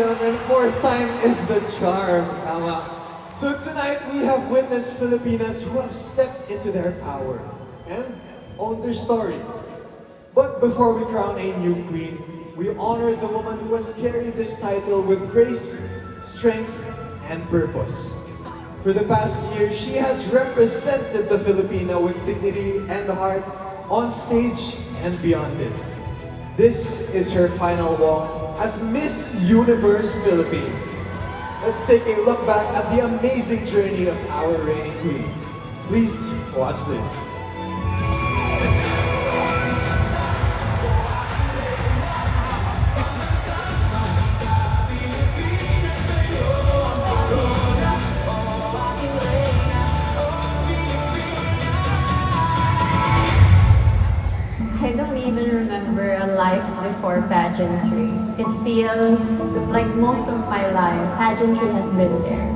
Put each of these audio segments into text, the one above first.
gentlemen, fourth time is the charm. Tama. So tonight we have witnessed Filipinas who have stepped into their power and owned their story. But before we crown a new queen, we honor the woman who has carried this title with grace, strength, and purpose. For the past year, she has represented the Filipina with dignity and heart on stage and beyond it. This is her final walk as Miss Universe Philippines. Let's take a look back at the amazing journey of our reigning queen. Please watch this. I don't even remember a life before pageantry. It feels like most of my life, pageantry has been there.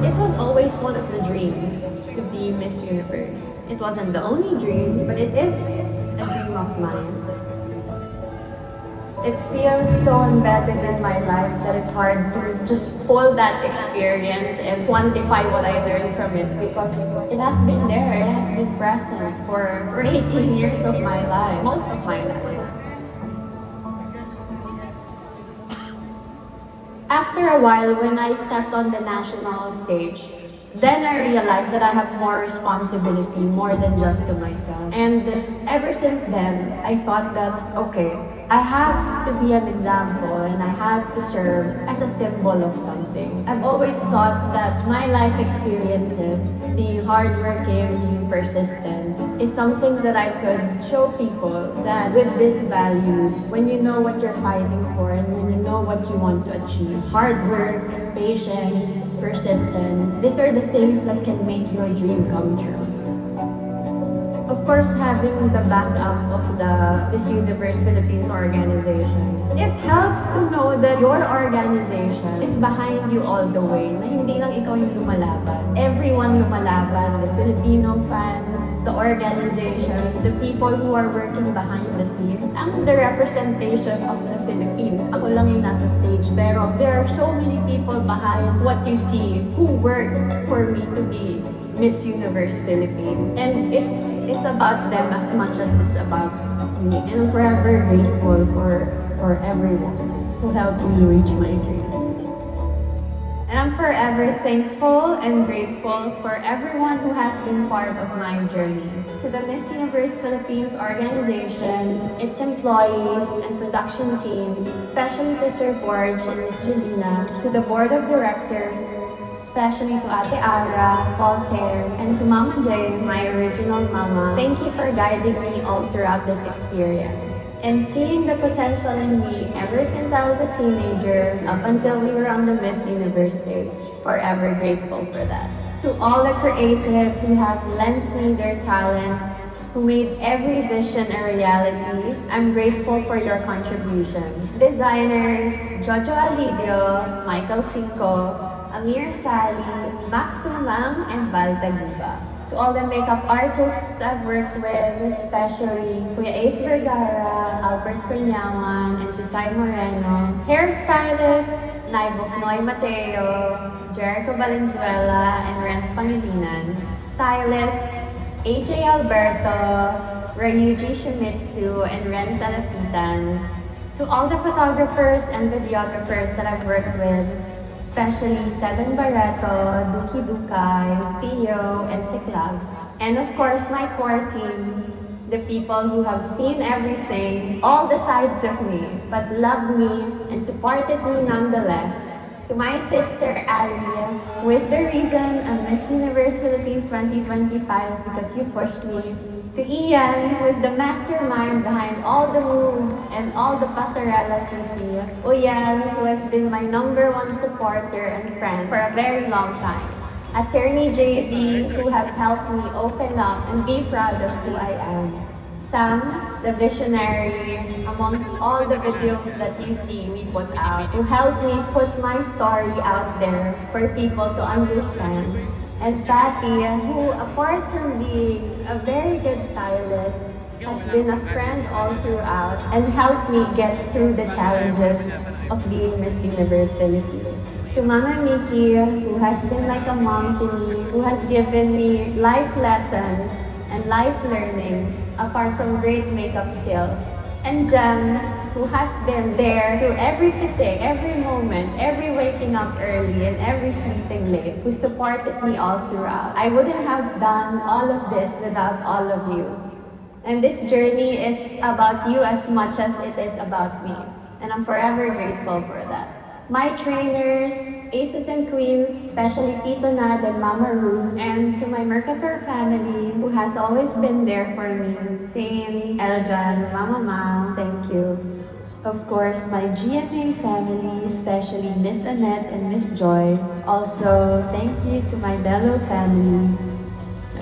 It was always one of the dreams to be Miss Universe. It wasn't the only dream, but it is a dream of mine. It feels so embedded in my life that it's hard to just pull that experience and quantify what I learned from it because it has been there, it has been present for 18 years of my life, most of my life. After a while, when I stepped on the national stage, then I realized that I have more responsibility, more than just to myself. And ever since then, I thought that, okay, I have to be an example and I have to serve as a symbol of something. I've always thought that my life experiences, being hardworking, being persistent, is something that I could show people that with these values, when you know what you're fighting for and when you know what you want to achieve, hard work, patience, persistence, these are the things that can make your dream come true. Of course, having the backup of the Miss Universe Philippines organization, it helps to know that your organization is behind you all the way, na hindi lang ikaw yung lumalaban. Everyone lumalaban, the Filipino fans, the organization, the people who are working behind the scenes. I'm the representation of the Philippines. Ako lang yung nasa stage, pero there are so many people behind what you see who work for me to be Miss Universe Philippines. And it's about them as much as it's about me. And I'm forever grateful for everyone who helped me reach my dream. And I'm forever thankful and grateful for everyone who has been part of my journey. To the Miss Universe Philippines organization, its employees and production team, especially to Sir Borge and Miss Julina, to the board of directors, especially to Ate Ara, Voltaire, and to Mama Jay, my original mama. Thank you for guiding me all throughout this experience and seeing the potential in me ever since I was a teenager up until we were on the Miss Universe stage. Forever grateful for that. To all the creatives who have lent me their talents, who made every vision a reality, I'm grateful for your contribution. Designers, Jojo Alidio, Michael Cinco, Amir Sali, Mac Tumang, and Val Taguba. To all the makeup artists I've worked with, especially Kuya Ace Vergara, Albert Cunyaman, and Pisay Moreno. Hairstylists, Naibok Noy Mateo, Jericho Valenzuela, and Renz Pangilinan. Stylists, AJ Alberto, Ryuji Shimizu, and Ren Salapitan. To all the photographers and videographers that I've worked with, especially Seven Barreto, Duki Dukay, Theo, and Siklag. And of course, my core team, the people who have seen everything, all the sides of me, but loved me and supported me nonetheless. To my sister, Ali, who is the reason I'm Miss Universe Philippines 2025 because you pushed me. To Ian, who is the mastermind behind all the moves and all the pasarelas you see. Uyan, who has been my #1 supporter and friend for a very long time. Attorney JB, who have helped me open up and be proud of who I am. Sam, the visionary, amongst all the videos that you see we put out, who helped me put my story out there for people to understand. And Patty, who apart from being a very good stylist, has been a friend all throughout and helped me get through the challenges of being Miss Universe Philippines. To Mama Miki, who has been like a mom to me, who has given me life lessons and life learnings apart from great makeup skills. And Jem, who has been there through every pitik, every moment, every waking up early and every sleeping late, who supported me all throughout. I wouldn't have done all of this without all of you. And this journey is about you as much as it is about me. And I'm forever grateful for that. My trainers, aces and queens, especially Tito Nad and Mama Ru, and to my Mercator family who has always been there for me, Zane, Eljan, Mama Ma, thank you. Of course, my GMA family, especially Miss Annette and Miss Joy. Also, thank you to my Bello family.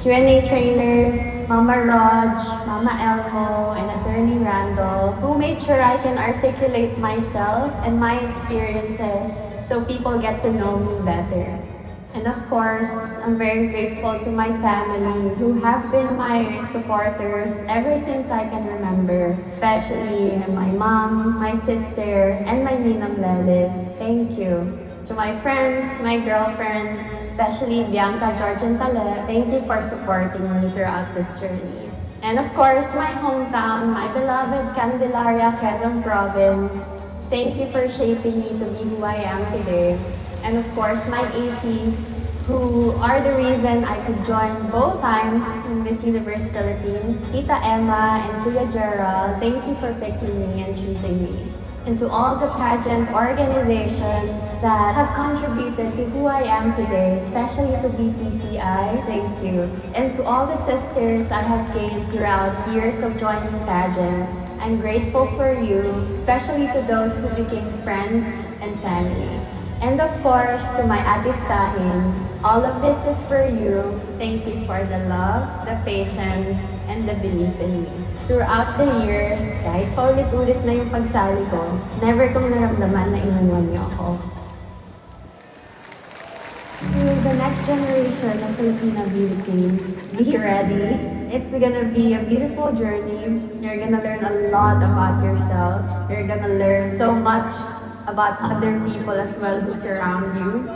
Q&A trainers, Mama Raj, Mama Elmo, and Attorney Randall, who made sure I can articulate myself and my experiences so people get to know me better. And of course, I'm very grateful to my family who have been my supporters ever since I can remember, especially my mom, my sister, and my Ninang Lelis. Thank you. To my friends, my girlfriends, especially Bianca, George, and Tale, thank you for supporting me throughout this journey. And of course, my hometown, my beloved Candelaria, Quezon Province, thank you for shaping me to be who I am today. And of course, my APs, who are the reason I could join both times in Miss Universe Philippines, Tita Emma and Kuya Gerald, thank you for picking me and choosing me. And to all the pageant organizations that have contributed to who I am today, especially to BPCI, thank you. And to all the sisters I have gained throughout years of joining pageants, I'm grateful for you, especially to those who became friends and family. And of course, to my Atistahins, all of this is for you. Thank you for the love, the patience, and the belief in me. Throughout the years, kahit paulit-ulit na yung pagsali ko, never kong naramdaman na iniwan niyo ako. To the next generation of Filipina beauty queens, be ready. It's gonna be a beautiful journey. You're gonna learn a lot about yourself. You're gonna learn so much about other people as well who surround you.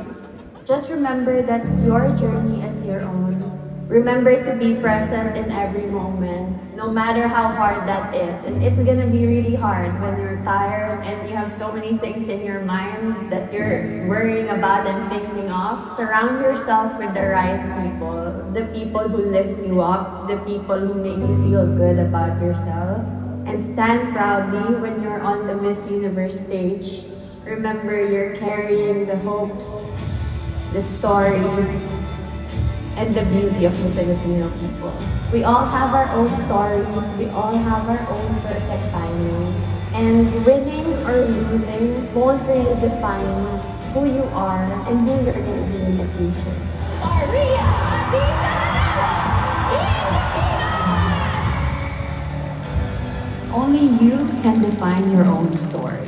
Just remember that your journey is your own. Remember to be present in every moment, no matter how hard that is. And it's gonna be really hard when you're tired and you have so many things in your mind that you're worrying about and thinking of. Surround yourself with the right people, the people who lift you up, the people who make you feel good about yourself. And stand proudly when you're on the Miss Universe stage. Remember, you're carrying the hopes, the stories, and the beauty of the Filipino people. We all have our own stories, we all have our own perfect timings. And winning or losing won't really define who you are and who you're going to be in the future. Maria Only you can define your own story.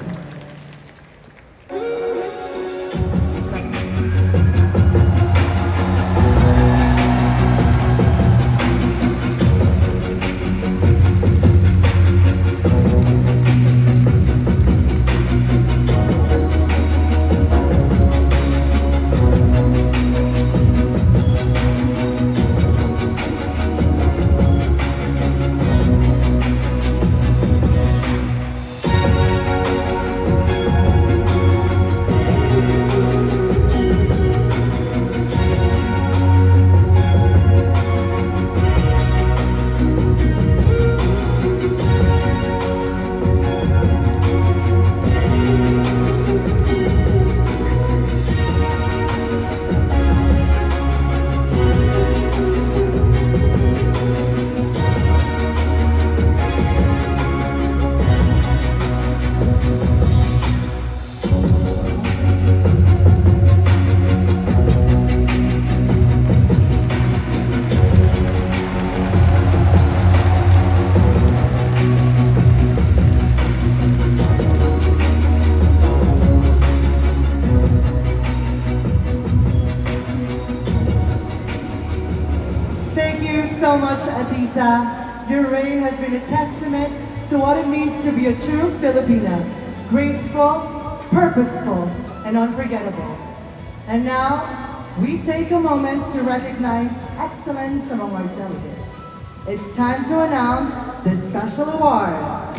Thank you so much, Atisa. your reign has been a testament to what it means to be a true Filipina. Graceful, purposeful, and unforgettable. And now, we take a moment to recognize excellence among our delegates. It's time to announce the special awards.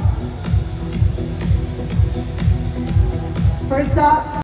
First up,